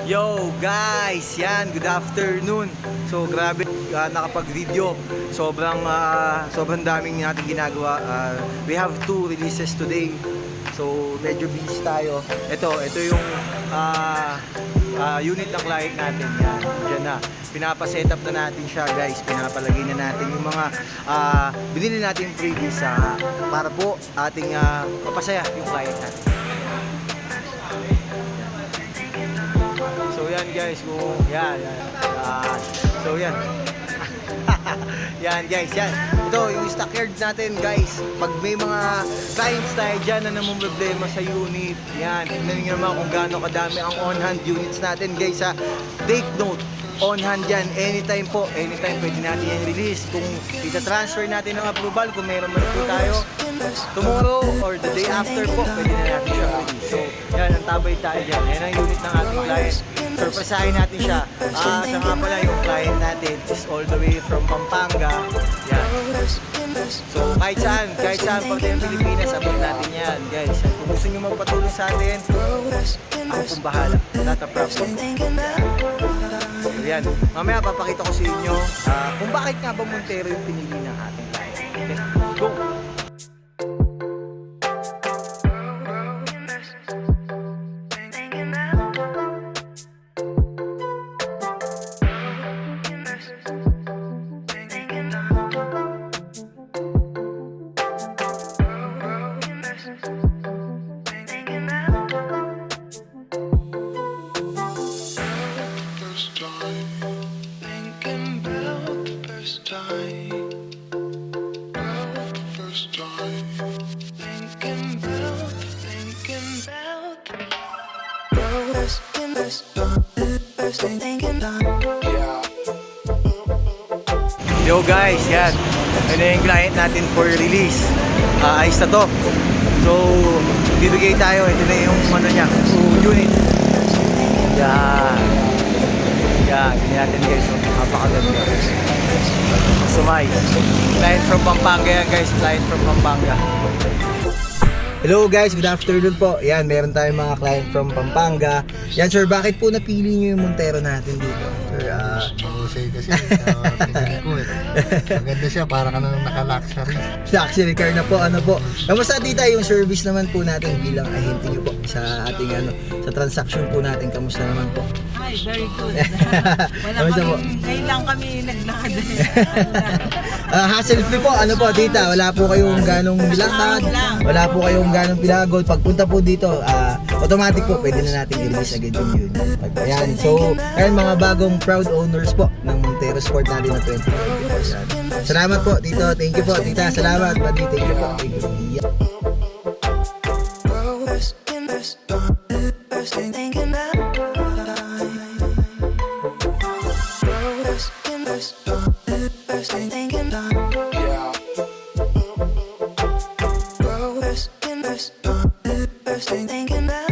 Yo guys, yan, good afternoon. So grabe, nakapag-video. Sobrang daming natin ginagawa. We have 2 releases today. So medyo busy tayo. Ito yung unit ng client natin. Yan, dyan na. Pinapa-set up na natin siya guys. Pinapalagay na natin yung mga binili natin yung previous para po ating mapasaya yung client natin. So yan guys, so yan. Yan guys, yan. Ito yung stockyard natin guys. Pag may mga clients tayo dyan na namumroblema sa unit, yan. Tignan nyo naman kung gaano kadami ang on-hand units natin guys ha. Take note, on-hand yan. Anytime po, anytime pwede natin yan release. Kung ita-transfer natin ng approval, kung meron man po tayo, tomorrow or the day after po, pwede na natin siya release. So, yan, ang tabay tayo dyan. Yan ang unit ng ating client. Surpresahin natin siya. Siya nga pala yung client natin is all the way from Pampanga. Yan. So, kahit saan pag tayo ng Pilipinas, abot natin yan, guys. Kung gusto nyo magpatulong sa atin, ako pong bahala. Not a problem. So, yan. Mamaya papakita ko sa inyo kung bakit nga ba Montero yung pinili ng ating client. Okay, go! Yo guys, yan. Ano yung client natin for release. Ayos na to. So, bibigay tayo. Ito na yung ano niya, unit. Yan. Yan, ganyan natin guys. So, napakaganda. Sumay. Client from Pampanga yan guys. Client from Pampanga. Hello guys, good afternoon po. Yan, meron tayong mga client from Pampanga. Yan sir, bakit po napili nyo yung Montero natin dito? Sir, Husay kasi, tingin ko maganda siya, parang naka-luxury. Luxury car na po, ano po. Kamusta tita yung service naman po natin bilang ahente nyo po sa ating sa transaction po natin, kamusta naman po? Ay, very good. Ngayon lang kami naglakad. Hassle free po, ano po tita, wala po kayong ganong lakad, wala po kayong ganong pilagod. Pagpunta po dito, automatic po, pwede na natin i-release agad yung unit. Ayan, so, ayan mga bagong proud owners po ng Montero Sport natin na 2024. Salamat po tito, thank you po tita, salamat buddy, thank you po. Thank you. Yeah. Thinking about